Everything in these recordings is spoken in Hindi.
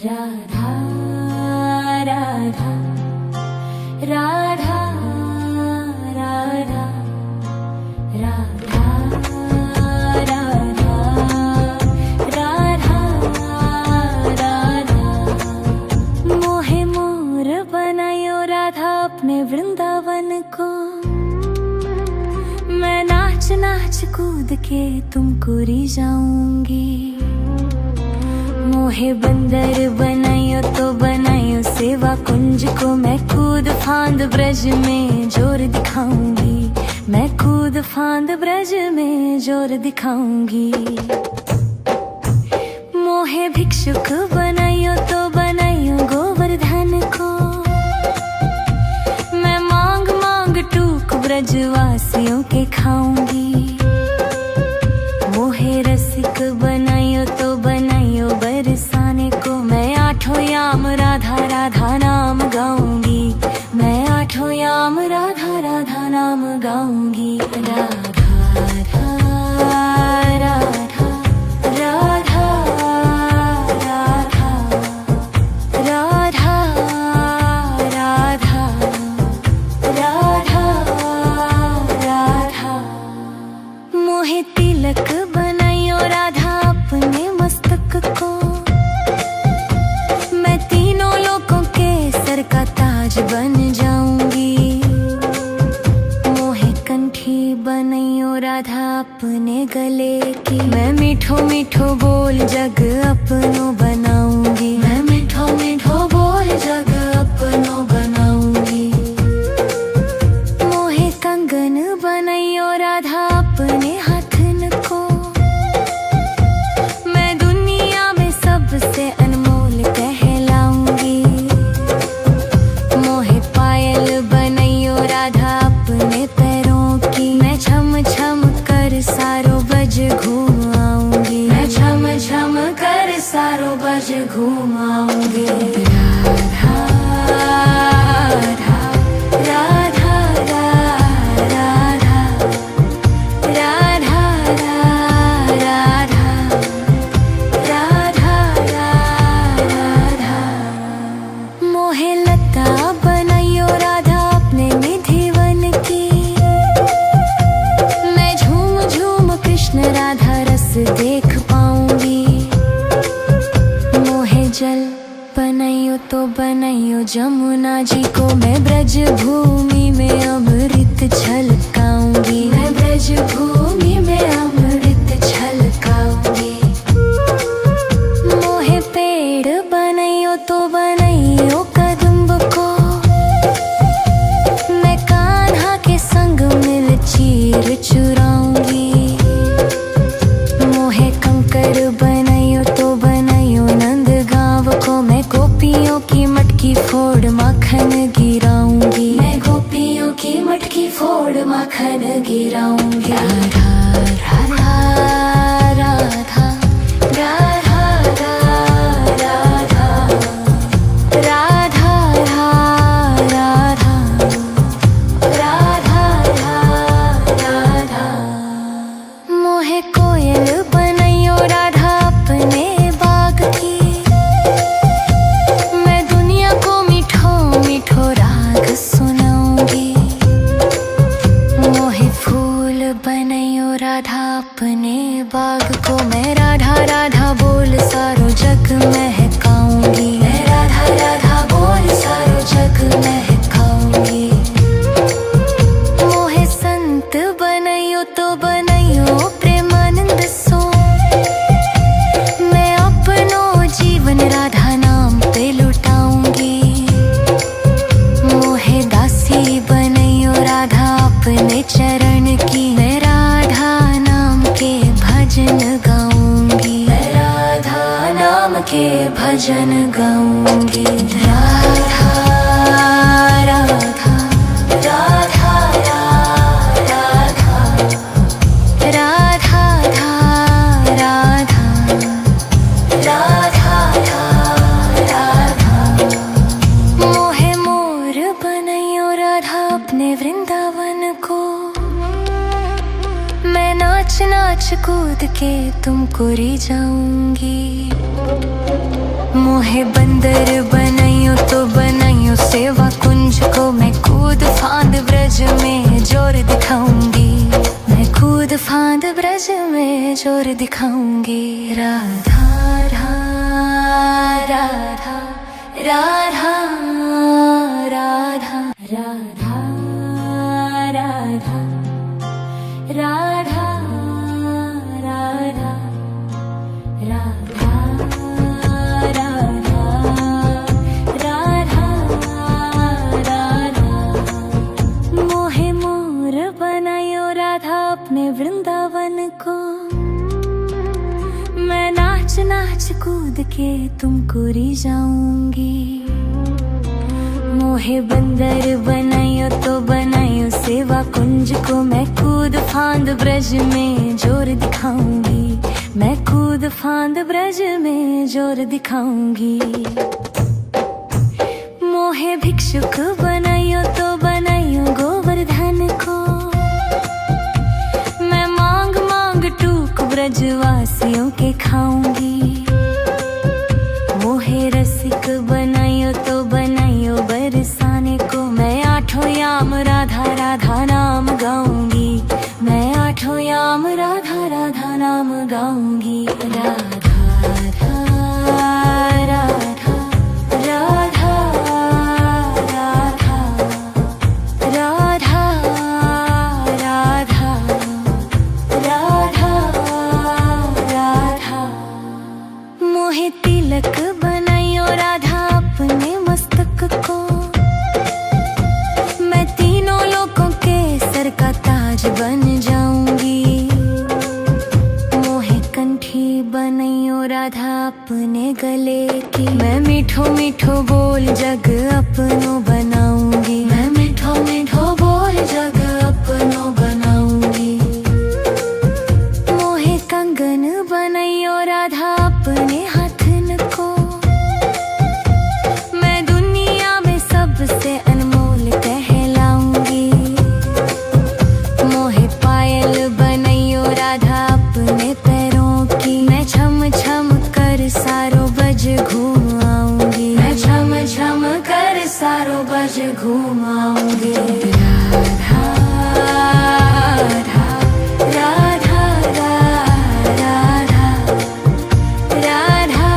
राधा राधा राधा राधा राधा राधा राधा राधा मोहे मोर बनायो राधा अपने वृंदावन को। मैं नाच नाच कूद के तुमको रिझाऊंगी। मोहे बंदर बनायो तो बनायो सेवा कुंज को। मैं कूद फांद ब्रज में जोर दिखाऊंगी। मैं कूद फांद ब्रज में जोर दिखाऊंगी। मोहे भिक्षुक बनायो तो बनायो गोवर्धन को। मैं मांग मांग टूक ब्रजवासियों के खाऊंगी। मोहे रसिक बनायो तो बनायो बरसाने को। मैं आठों याम राधा राधा नाम गाऊंगी। मैं आठों याम राधा राधा नाम गाऊंगी। राधा राधा राधा राधा राधा राधा राधा राधा राधा मोहे तिलक बनायो राधा अपने मस्तक को। मैं तीनों लोगों के सर का ताज बन जाऊंगी। मोहे कंठी बनायो राधा अपने गले की। मैं मीठो मीठो बोल जग अपनो बनाऊंगी। मैं मीठो मीठो बोल जग अपनो बनाऊंगी। मोहे कंगन बनायो राधा अपने हाथन को। मैं दुनिया में सबसे अनमोल कहलाऊंगी। मोहे पायल बनायो राधा अपने पैरों की। मैं छम छम कर सारो बज घूम आऊंगी। मैं छम छम कर सारो बज घूम आऊंगी। राधा राधा राधा राधा राधा राधा राधा राधा मोहे लता बनायो राधा अपने निधिवन की। मैं झूम झूम कृष्ण राधा रस देख पाऊंगी। मोहे जल बनायो तो बनायो जमुना जी को। मैं ब्रज भूमि में अमृत छलकाऊंगी। मैं ब्रज भूमि में अमृत छलकाऊंगी। मोहे पेड़ बनायो तो बनायो कदम्ब को। मैं कान्हा के संग मिल चीर चुराऊंगी। मोहे कंकर बनायो तो बनायो नंद गांव को। मैं गोपियों की मटकी फोड़ माखन गिराऊंगी। मैं गोपियों की मटकी फोड़ माखन गिराऊंगी। राधा राधा राधा राधा राधा राधा राधा राधा राधा मोहे कोयल बनायो राधा अपने बाग की। मैं दुनिया को मीठो मीठो राग सुनाऊंगी। मोहे फूल बनायो राधा अपने बाग को। मैं राधा राधा बोल सारो जग महकाऊंगी। मैं राधा राधा बोल सारो जग महकाऊंगी। मोहे संत बनायो तो बनायो प्रेमानंद सो। मैं अपनो जीवन राधा नाम पे लुटाऊंगी। मोहे दासी बनायो राधा अपने चरण की। मैं राधा नाम के भजन गाऊंगी। मैं राधा नाम के भजन गाऊंगी। राधा राधा राधा राधा राधा राधा राधा राधा मोहे मोर बनायो राधा अपने वृंदावन को। मैं नाच नाच कूद के तुमको रिझाऊंगी। मोहे बंदर बनाइयो तो बनाइयो सेवा कुंज को, मैं कूद फांद ब्रज में जोर दिखाऊंगी, मैं कूद फांद ब्रज में जोर दिखाऊंगी। राधा राधा राधा राधा राधा राधा राधा राधा राधा राधा राधा। मोहे मोर बनायो राधा अपने वृंदावन को, मैं नाच नाच कूद के तुमको रिझाऊंगी। मोहे बंदर बनायो तो बनायो सेवा कुंज को, मैं कूद फांद ब्रज में जोर दिखाऊंगी, मैं कूद फांद ब्रज में जोर दिखाऊंगी। मोहे भिक्षुक बनाइयो तो बनाइयो गोवर्धन को, मैं मांग मांग टूक ब्रजवासियों के खाऊंगी। मोहे रसिक बनाइयो तो बनाइयो बरसाने को, मैं आठों याम राधा राधा नाम गाऊंगी, मैं आठों याम राधा राधा नाम गाऊंगी। राधा राधा राधा राधा राधा राधा राधा राधा। मोहे तिलक बनाइयो राधा अपने मस्तक को, मैं तीनों लोगों के सर का ताज बन जाऊंगी। मोहे कंठी बनाइयो राधा अपने गले की, मैं मीठो मीठो बोल जग अपनो बनाऊंगी, मैं मीठो मीठो बोल जग अपनो बनाऊंगी। मोहे कंगन बनाइयो राधा अपने हाथन को, मैं दुनिया में सबसे अनमोल कहलाऊंगी। मोहे पायल बनाइयो राधा अपने पैरों की, मैं छम छम कर सारो बज घूम आऊंगी, मैं छम छम कर सारो बज घूम आऊंगी। राधा राधा राधा राधा राधा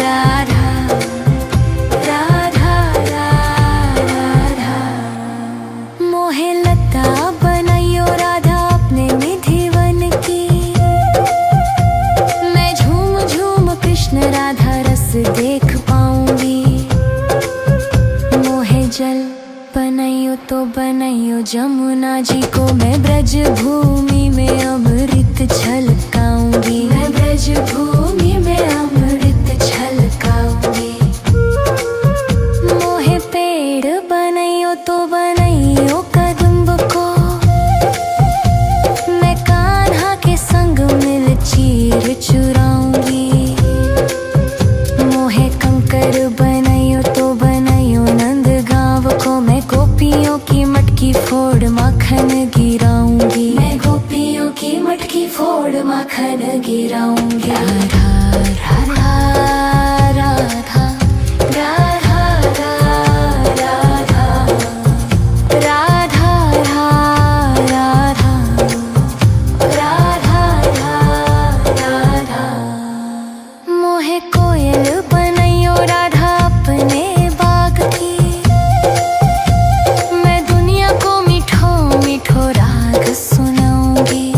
राधा राधा राधा। मोहे लता बनाइयो राधा अपने निधिवन की, मैं झूम झूम कृष्ण राधा रस देख पाऊंगी। मोहे जल बनाइयो तो बनाइयो जमुना जी को, मैं ब्रज भूमि में अमृत छलकाऊंगी, मैं ब्रज भूमि में अमृत छलकाऊंगी। मोहे पेड़ बनाइयो तो बनाइयो कदम्ब को, मैं कान्हा के संग मिल चीर चुराऊंगी। मोहे कंकर बनाइयो तो बनाइयो नंद गांव को, मैं गोपियों की मटकी फोड़ माखन गिराऊंगी, मैं गोपियों की मटकी फोड़ माखन गिराऊंगी। राधा राधा राधा राधा राधा राधा राधा राधा राधा। मोहे कोयल बनाइयो राधा अपने बाग की, मैं दुनिया को मीठो मीठो राग सुनाऊंगी।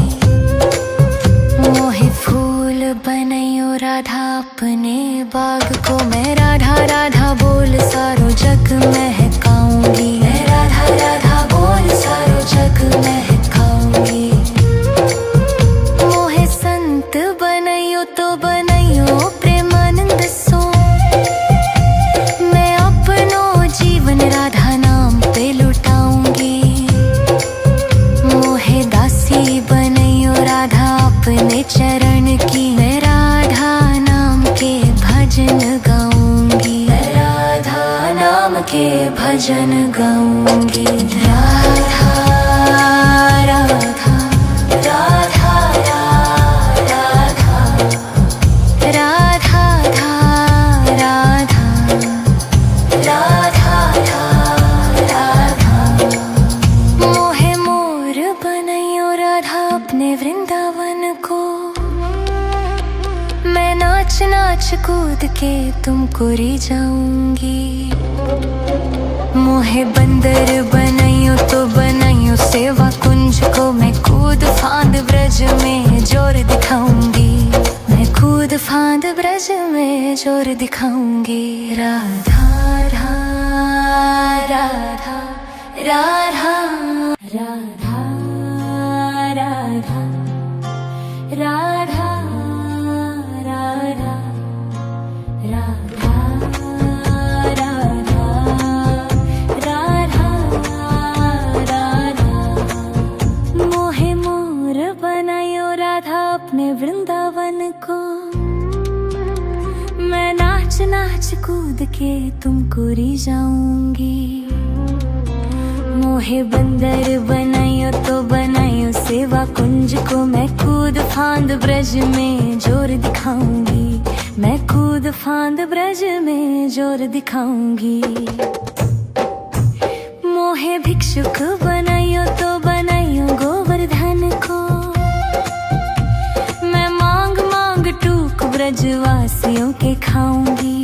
मोहे फूल बनाइयो राधा अपने बाग को, मैं राधा राधा बोल सारो जग महकाऊंगी, मैं राधा राधा बोल सारो जग महकाऊंगी। मोहे संत बनाइयो तो बनाइयो प्रेमानंद सो, मैं अपनो जीवन राधा नाम पे लुटाऊंगी। मोहे दासी बनाइयो राधा अपने चरण की, मैं राधा नाम के भजन गाऊंगी, मैं राधा नाम के भजन गाऊंगी। राधा राधा राधा राधा राधा राधा कूद के तुमको री जाऊंगी। मोहे बंदर बनाइयो तो बनाइयो सेवा कुंज को, मैं कूद फांद ब्रज में जोर दिखाऊंगी। मैं कूद फांद ब्रज में जोर दिखाऊंगी। राधा राधा राधा राधा राधा राधा राधा राधा राधा। मोहे मोर बनायो राधा अपने वृंदावन को, मैं नाच नाच कूद के तुमको री जाऊंगी। मोहे बंदर बनायो तो बनायो सेवा कुंज को, मैं कूद फांद ब्रज में जोर दिखाऊंगी। मैं कूद फांद ब्रज में जोर दिखाऊंगी। मोहे भिक्षुक बनायो तो बनायो गोवर्धन को, मैं मांग मांग टूक ब्रजवासियों के खाऊंगी।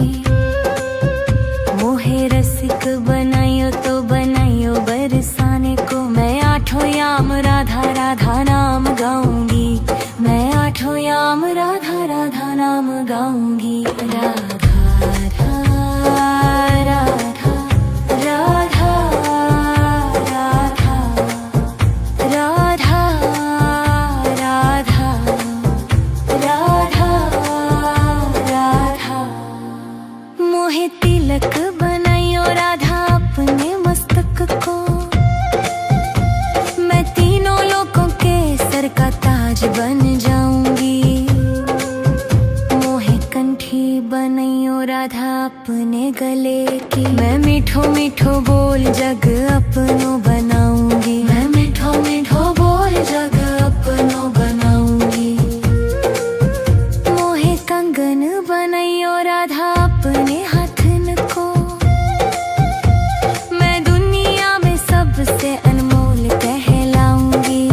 मोहे रसिक बनायो तो बनायो बरसाने को, मैं आठों याम राधा राधा नाम गाऊंगी। मैं आठों याम राधा राधा नाम गाऊंगी। राधा राधा राधा राधा राधा राधा राधा राधा। मोहे तिलक बनाइयो राधा अपने मस्तक को, मैं तीनों लोगों के सर का ताज बन जाऊंगी। मोहे कंठी बनाइयो राधा अपने गले की, मैं मीठो मीठो बोल जग अपनो बनाऊंगी। मैं मीठो मीठो बोल जग अपनो बनाऊंगी। मोहे कंगन बनाइयो राधा अपने हाथन को, मैं दुनिया में सबसे अनमोल कहलाऊंगी।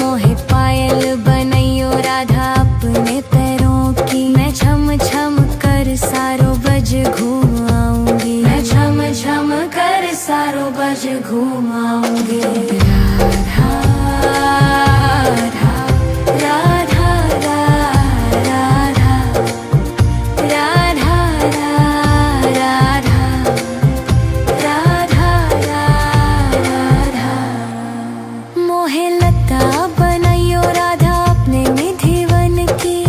मोहे पायल बनाइयो राधा अपने पैरों की, मैं छम छम कर सारो बज घूम आऊंगी। मैं छम छम कर सारो बज घूम आऊंगी। राधा राधा राधा राधा राधा राधा राधा राधा। मोहे लता बनाइयो राधा अपने निधिवन की,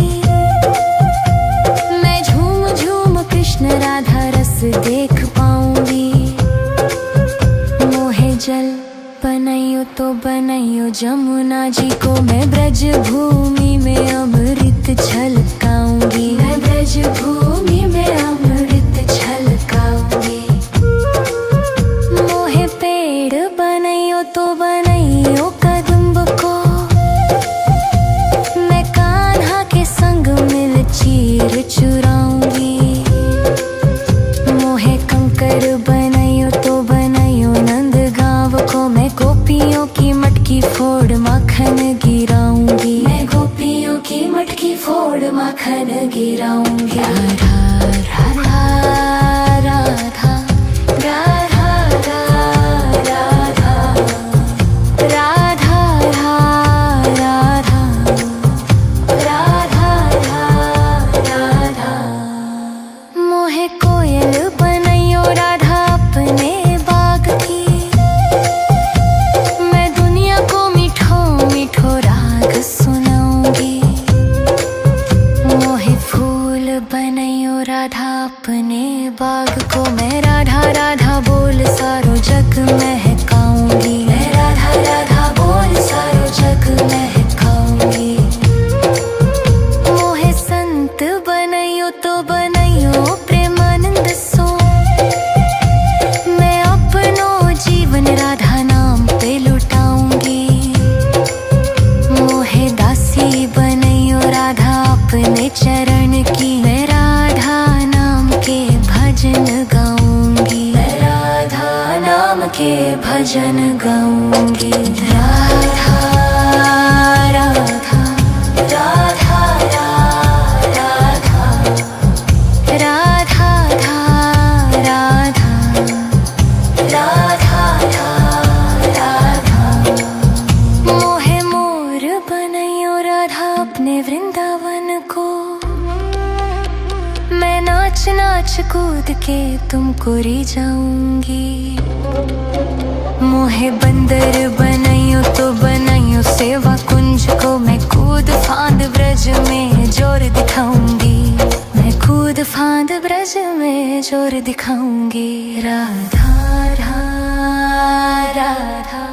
मैं झूम झूम कृष्ण राधा रस देख पाऊंगी। मोहे जल बनाइयो तो बनाइयो जमुना जी को, मैं ब्रज भूमि में अमृत छलकाऊंगी। मैं ब्रज भूमि में अमृत छलकाऊंगी। मोहे पेड़ बनाइयो तो बनाइयो कदम्ब को, मैं कान्हा के संग मिल चीर चुराऊंगी। मोहे कंकर बनाइयो तो बनाइयो नंद गांव को, मैं गोपियों की मटकी फोड़ माखन गिराऊंगी। मैं गोपियों की मटकी फोड़ माखन गिराऊंगी। राधा राधा राधा राधा राधा राधा राधा राधा राधा। मोहे कोयल बनाइयो राधा अपने बाग की, मैं दुनिया को मीठो मीठो राग सुनाऊंगी। मोहे फूल बनाइयो राधा अपने बाग को, मैं राधा राधा बोल सारो जग महकाऊंगी। मैं राधा राधा बोल सारो जग महकाऊंगी। मोहे संत बनाइयो तो बनाइयो प्रेमानंद सो, मैं अपनो जीवन राधा नाम पे लुटाऊंगी। मोहे दासी बनाइयो राधा अपने चरण की, मैं राधा नाम के भजन गाऊंगी। मैं राधा नाम के भजन गाऊंगी। राधा राधा राधा राधा नाच नाच कूद के तुमको रिझाऊंगी। मोहे बंदर बनाइयो तो बनाइयो सेवा कुंज को, मैं कूद फांद ब्रज में जोर दिखाऊंगी। मैं कूद फांद ब्रज में जोर दिखाऊंगी। राधा राधा राधा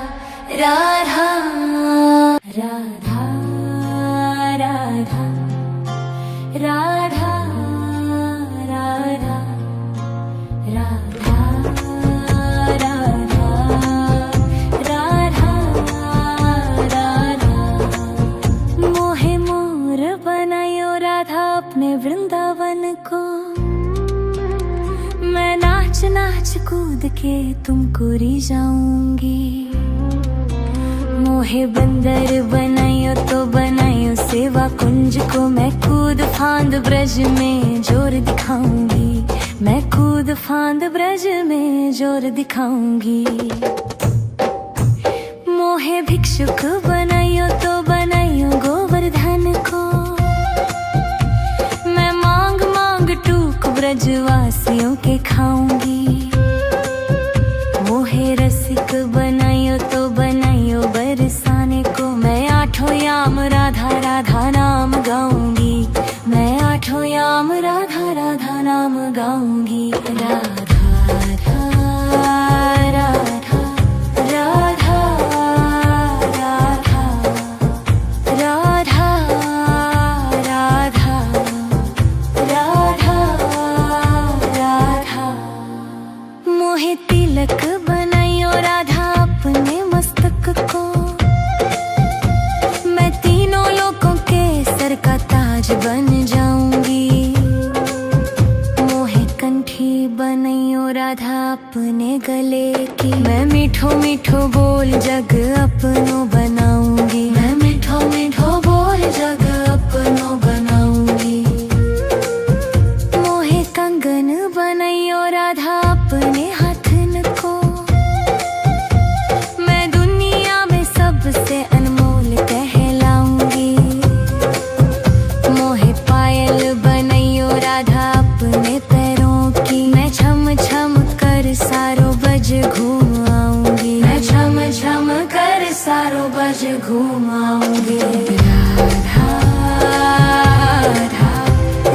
राधा राधा राधा राधा राधा राधा राधा राधा। मोहे मोर बनायो राधा अपने वृंदावन को, मैं नाच नाच कूद के तुमको रिझाऊंगी। मोहे बंदर बनाइयो तो बनाइयो सेवा कुंज को, मैं कूद फांद ब्रज में जोर दिखाऊंगी। मैं कूद फांद ब्रज में जोर दिखाऊंगी। मोहे भिक्षुक बनाइयो तो बनाइयो गोवर्धन को, मैं मांग मांग टूक ब्रजवासियों के खाऊंगी। मोहे रसिक बनाइयो तो बनाइयो बरसाने को, मैं आठों याम राधा राधा नाम गाऊंगी। मैं आठों याम राधा राधा नाम गाऊंगी। राधा राधा राधा राधा राधा राधा राधा राधा। मोहे तिलक बनाइयो राधा अपने मस्तक को, मैं तीनों लोगों के सर का ताज बन जाऊंगी। मोहे कंठी बनाइयो राधा अपने गले की, मैं मीठो मीठो बोल जग अपनो बनाऊंगी। मैं मीठो मीठो बोल जग अपनो बनाऊंगी। मोहे कंगन बनाइयो राधा अपने हाथन को, मैं दुनिया में सबसे अनमोल कहलाऊंगी। मोहे पायल बनाइयो राधा अपने पैरों की, मैं छम छम कर सारो बज घूम आऊंगी। मैं छम छम कर सारो बज घूम आऊंगी। राधा राधा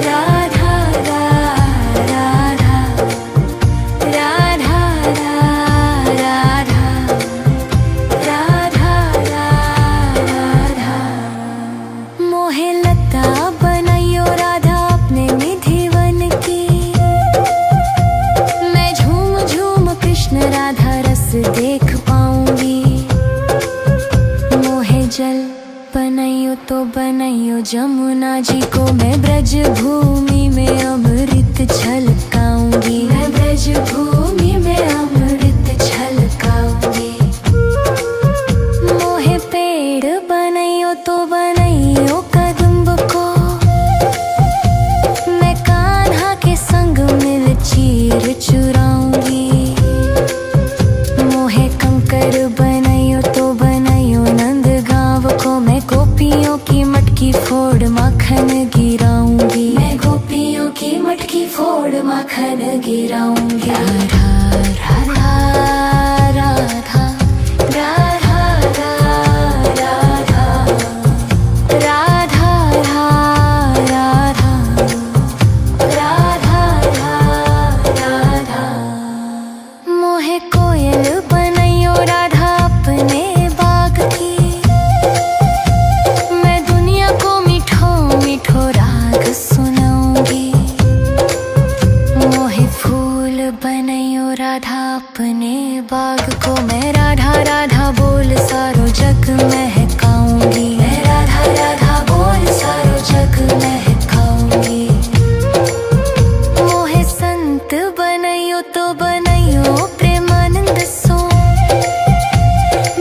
राधा राधा राधा राधा राधा राधा। मोहे लता बनाइयो राधा अपने निधि वन की, मैं झूम झूम कृष्ण राधा रस देख पाऊंगी। मोहे जल बनाइयो तो बनाइयो जमुना जी को, मैं ब्रज भूमि में अमृत छलकाऊंगी। मैं ब्रज भूमि में अमृत छलकाऊंगी। मोहे पेड़ बनाइयो तो बनाइयो कदम्ब को, मैं कान्हा के संग मिल चीर चुराऊंगी। मोहे कंकर बनाइयो तो बनाइयो नंद गांव को, मैं गोपियों की मटकी फोड़ माखन गिराऊंगी। मैं गोपियों की मटकी फोड़ माखन गिराऊंगी। राधा राधा राधा राधा राधा राधा राधा राधा राधा। मोहे कोयल बनाइयो राधा अपने बाग की, मैं दुनिया को मीठो मीठो राग सुनाऊंगी। मोहे फूल बनाइयो राधा अपने बाग को, मैं राधा राधा बोल सारो जग महकाऊंगी। मैं राधा राधा बोल सारो जग महकाऊंगी। मोहे संत बनाइयो तो बनाइयो प्रेमानंद सो,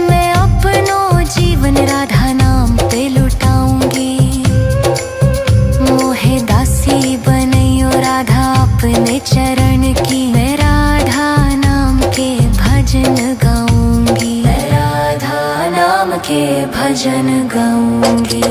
मैं अपनो जीवन राधा नाम पे लुटाऊंगी। मोहे दासी बनाइयो राधा अपने चरण की, मैं राधा नाम के भजन गाऊंगी। मैं राधा नाम के भजन गाऊंगी।